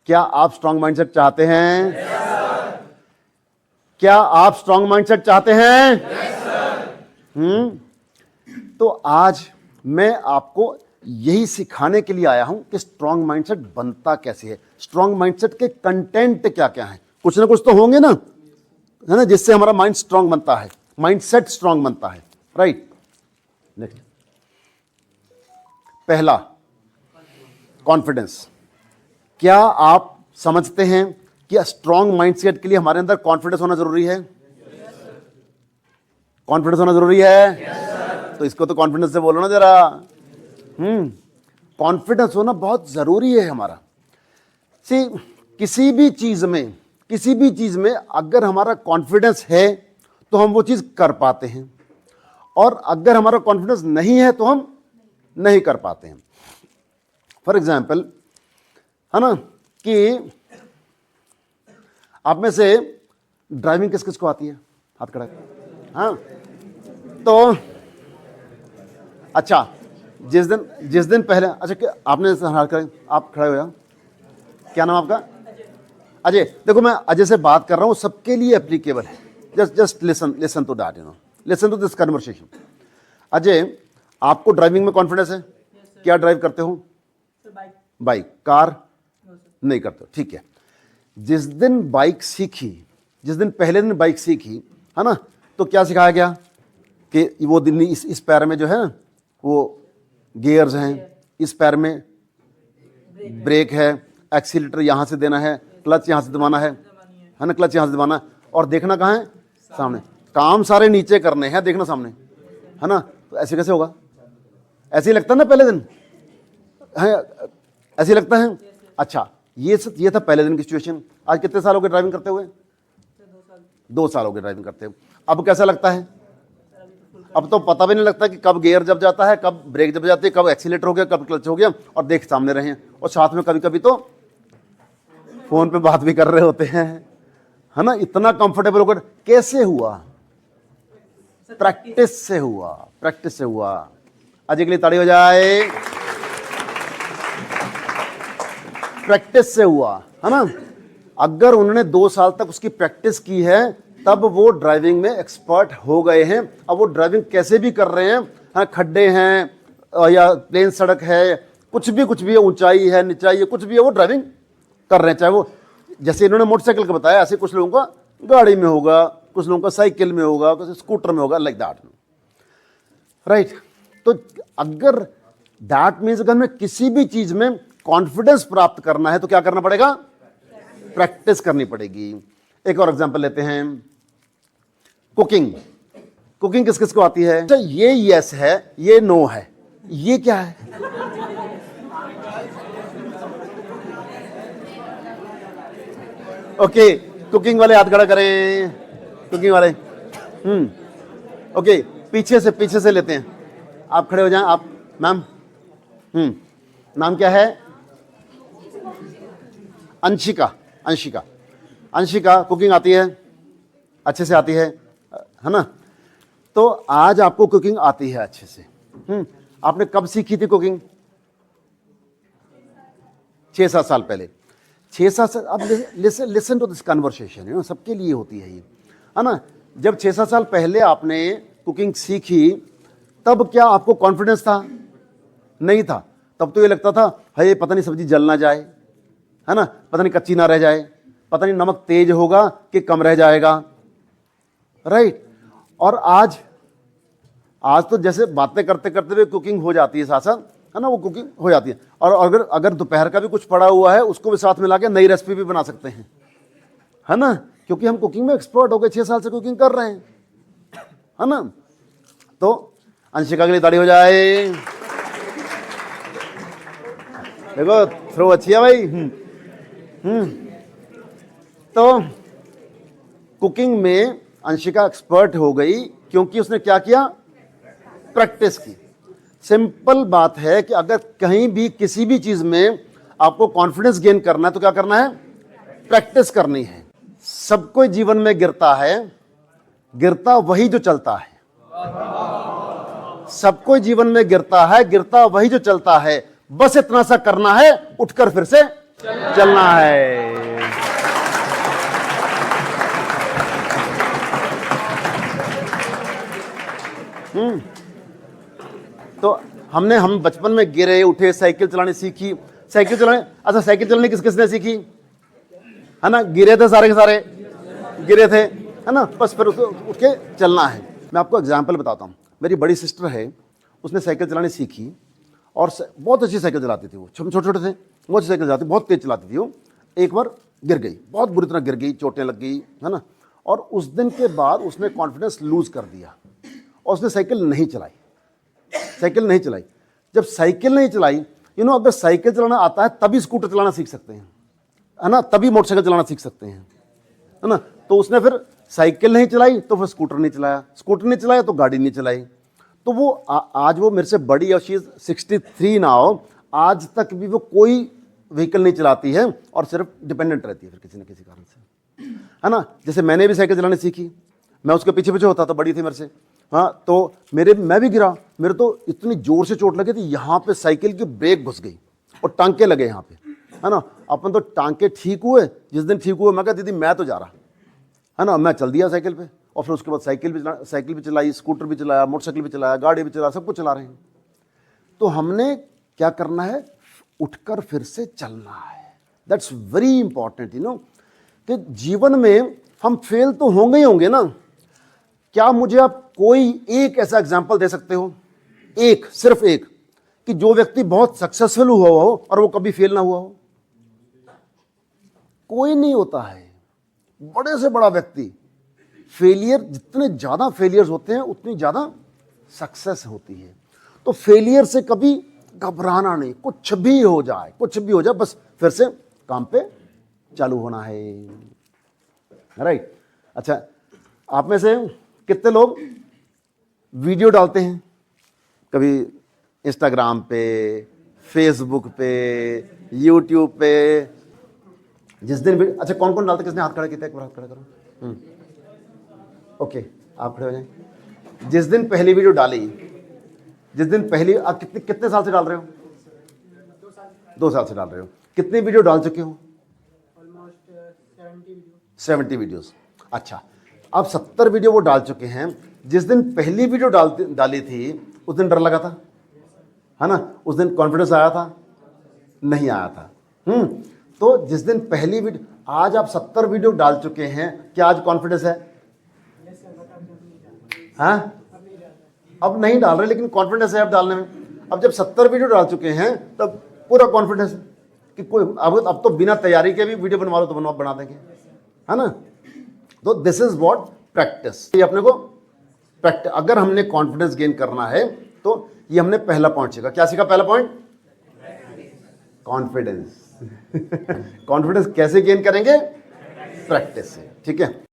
क्या आप strong mindset चाहते हैं? क्या आप स्ट्रांग माइंडसेट चाहते हैं? तो आज मैं आपको यही सिखाने के लिए आया हूं कि स्ट्रांग माइंडसेट बनता कैसे है, स्ट्रांग माइंडसेट के कंटेंट क्या क्या है। कुछ ना कुछ तो होंगे ना, है ना, जिससे हमारा माइंड स्ट्रांग बनता है, माइंडसेट स्ट्रांग बनता है। राइट। नेक्स्ट, पहला कॉन्फिडेंस। क्या आप समझते हैं कि स्ट्रांग माइंडसेट के लिए हमारे अंदर कॉन्फिडेंस होना जरूरी है? कॉन्फिडेंस होना जरूरी है? तो इसको तो कॉन्फिडेंस से बोलो ना जरा। कॉन्फिडेंस होना बहुत जरूरी है हमारा। किसी भी चीज में अगर हमारा कॉन्फिडेंस है तो हम वो चीज कर पाते हैं, और अगर हमारा कॉन्फिडेंस नहीं है तो हम नहीं कर पाते हैं। फॉर एग्जाम्पल, है ना, कि आप में से ड्राइविंग किस किस को आती है? हाथ खड़ा करें। हाँ, तो अच्छा, जिस दिन पहले, अच्छा आपने हाथ करें, आप खड़े हो जाओ। क्या नाम आपका? अजय। देखो, मैं अजय से बात कर रहा हूं, सबके लिए एप्लीकेबल है। Just listen to that, listen to this conversation. Ajay, आपको ड्राइविंग में कॉन्फिडेंस है? क्या ड्राइव करते हो? बाइक। कार नहीं करते हो, ठीक है। जिस दिन पहले दिन बाइक सीखी, है ना, तो क्या सिखाया गया कि वो दिन इस पैर में जो है वो गियर्स हैं, इस पैर में ब्रेक है, एक्सीलेटर यहां से देना है, क्लच यहां से दबाना है ना, क्लच यहां से दबाना है, और देखना कहां है? सामने। काम सारे नीचे करने हैं, देखना सामने, है ना। तो ऐसे कैसे होगा? ऐसे ही लगता है ना पहले दिन, है ऐसे ही लगता है। अच्छा, ये था पहले दिन की सिचुएशन। आज कितने साल हो गए ड्राइविंग करते हुए? 2 साल हो गए ड्राइविंग करते हुए। अब कैसा लगता है? अब तो पता भी नहीं लगता कि कब गियर जब जाता है, कब ब्रेक जब जाती है, कब एक्सीलेटर हो गया, कब क्लच हो गया, और देख सामने रहे हैं, और साथ में कभी कभी तो फोन पे बात भी कर रहे होते हैं, है ना। इतना कंफर्टेबल होकर कैसे हुआ? प्रैक्टिस से हुआ। अजय के लिए ताड़ी हो जाए। प्रैक्टिस से हुआ, है ना। अगर उन्होंने 2 साल तक उसकी प्रैक्टिस की है, तब वो ड्राइविंग में एक्सपर्ट हो गए हैं। अब वो ड्राइविंग कैसे भी कर रहे हैं, हाँ, खड्डे हैं या प्लेन सड़क है, कुछ भी है, ऊंचाई है, निचाई है, कुछ भी है, वो ड्राइविंग कर रहे हैं। चाहे वो, जैसे इन्होंने मोटरसाइकिल का बताया, ऐसे कुछ लोगों का गाड़ी में होगा, कुछ लोगों का साइकिल में होगा, कुछ स्कूटर में होगा, लाइक दैट। राइट। तो अगर दैट मीन्स अगर हमें किसी भी चीज में कॉन्फिडेंस प्राप्त करना है तो क्या करना पड़ेगा? प्रैक्टिस करनी पड़ेगी। एक और एग्जांपल लेते हैं, कुकिंग किस किस को आती है? अच्छा, ये यस है, ये नो है, ये क्या है? ओके, कुकिंग वाले हाथ खड़ा करें, कुकिंग वाले। ओके, पीछे से लेते हैं। आप खड़े हो जाएं, आप मैम। नाम क्या है? अंशिका। कुकिंग आती है? अच्छे से आती है ना। तो आज आपको कुकिंग आती है अच्छे से। आपने कब सीखी थी कुकिंग? 6-7 साल पहले। 6-7 साल। अब लिसन टू दिस कन्वर्सेशन, सबके लिए होती है ये, है ना। जब 6-7 साल पहले आपने कुकिंग सीखी, तब क्या आपको कॉन्फिडेंस था? नहीं था। तब तो ये लगता था, है पता नहीं सब्जी जल ना जाए, है ना, पता नहीं कच्ची ना रह जाए, पता नहीं नमक तेज होगा कि कम रह जाएगा। राइट। और आज तो जैसे बातें करते करते भी कुकिंग हो जाती है, साथ साथ, है ना, वो कुकिंग हो जाती है। और अगर दोपहर का भी कुछ पड़ा हुआ है, उसको भी साथ मिला के नई रेसिपी भी बना सकते हैं, है ना, क्योंकि हम कुकिंग में एक्सपर्ट हो गए, 6 साल से कुकिंग कर रहे हैं, है ना। तो अंशिका के लिए ताड़ी हो जाए। देखो, थ्रो अच्छी है भाई। तो कुकिंग में अंशिका एक्सपर्ट हो गई क्योंकि उसने क्या किया? प्रैक्टिस की। सिंपल बात है कि अगर कहीं भी किसी भी चीज में आपको कॉन्फिडेंस गेन करना है तो क्या करना है? प्रैक्टिस करनी है। सब कोई जीवन में गिरता है, गिरता वही जो चलता है। सब कोई जीवन में गिरता है, गिरता वही जो चलता है। बस इतना सा करना है, उठकर फिर से चलना है। तो हम बचपन में गिरे उठे, साइकिल चलानी सीखी, साइकिल चलाने, अच्छा साइकिल चलाने किसने सीखी, है ना, गिरे थे सारे के सारे, गिरे थे, है ना, बस फिर उसको उठ के चलना है। मैं आपको एग्जांपल बताता हूँ। मेरी बड़ी सिस्टर है, उसने साइकिल चलानी सीखी और बहुत अच्छी साइकिल चलाती थी। वो छोटे छोटे थे, बहुत अच्छी साइकिल चलाती, बहुत तेज चलाती थी वो। एक बार गिर गई, बहुत बुरी तरह गिर गई, चोटें लग गई, है ना, और उस दिन के बाद उसने कॉन्फिडेंस लूज कर दिया और उसने साइकिल नहीं चलाई, साइकिल नहीं चलाई। जब साइकिल नहीं चलाई, अगर साइकिल चलाना आता है तभी स्कूटर चलाना सीख सकते हैं, है ना, तभी मोटरसाइकिल चलाना सीख सकते हैं, है ना। तो उसने फिर साइकिल नहीं चलाई तो फिर स्कूटर नहीं चलाया, स्कूटर नहीं चलाया तो गाड़ी नहीं चलाई। तो वो आज वो मेरे से बड़ी है, शी इज 63 नाउ, आज तक भी वो कोई व्हीकल नहीं चलाती है और सिर्फ डिपेंडेंट रहती है फिर किसी न किसी कारण से, है ना। जैसे मैंने भी साइकिल चलानी सीखी, मैं उसके पीछे पीछे होता था, बड़ी थी मेरे से, हाँ, तो मैं भी गिरा, मेरे तो इतनी जोर से चोट लगी थी, यहाँ पे साइकिल की ब्रेक घुस गई और टांके लगे यहाँ पे, है ना। अपन तो टांके ठीक हुए, जिस दिन ठीक हुए मैं कहा दीदी मैं तो जा रहा, है ना, मैं चल दिया साइकिल पे। और फिर उसके बाद साइकिल भी चलाई, स्कूटर भी चलाया, मोटरसाइकिल भी चलाया, गाड़ी भी चलाया, सब कुछ चला रहे हैं। तो हमने क्या करना है, उठकर फिर से चलना है। दैट्स वेरी इंपॉर्टेंट, कि जीवन में हम फेल तो होंगे ही होंगे ना। क्या मुझे आप कोई एक ऐसा एग्जाम्पल दे सकते हो, एक, सिर्फ एक, कि जो व्यक्ति बहुत सक्सेसफुल हुआ हो और वो कभी फेल ना हुआ हो? कोई नहीं होता है। बड़े से बड़ा व्यक्ति, फेलियर, जितने ज्यादा फेलियर्स होते हैं उतनी ज्यादा सक्सेस होती है। तो फेलियर से कभी घबराना नहीं, कुछ भी हो जाए, कुछ भी हो जाए, बस फिर से काम पे चालू होना है, राइट। अच्छा, आप में से कितने लोग वीडियो डालते हैं, कभी इंस्टाग्राम पे, फेसबुक पे, यूट्यूब पे, जिस दिन भी, अच्छा कौन कौन डालते, किसने हाथ खड़ा किया, एक बार हाथ खड़ा करो। ओके, आप खड़े हो जाए। जिस दिन पहली वीडियो डाली, जिस दिन पहली, आप कितने साल से डाल रहे हो? 2 साल से डाल रहे हो। कितनी वीडियो डाल चुके हो? 70 वीडियोस। अच्छा, अब 70 वीडियो वो डाल चुके हैं। जिस दिन पहली वीडियो डाली थी उस दिन डर लगा था, है ना, उस दिन कॉन्फिडेंस आया था? नहीं आया था। तो जिस दिन पहली वीडियो, आज आप 70 वीडियो डाल चुके हैं, क्या आज कॉन्फिडेंस है? हाँ, अब नहीं डाल रहे, लेकिन कॉन्फिडेंस है अब डालने में। अब जब 70 वीडियो डाल चुके हैं तब पूरा कॉन्फिडेंस है कि कोई, अब तो बिना तैयारी के भी वीडियो बनवा लो तो बना देंगे, है ना। तो दिस इज व्हाट प्रैक्टिस, ये अपने को प्रैक्टिस। अगर हमने कॉन्फिडेंस गेन करना है तो ये हमने पहला पॉइंट सीखा। क्या सीखा? पहला पॉइंट, कॉन्फिडेंस। कॉन्फिडेंस कैसे गेन करेंगे? प्रैक्टिस से, ठीक है।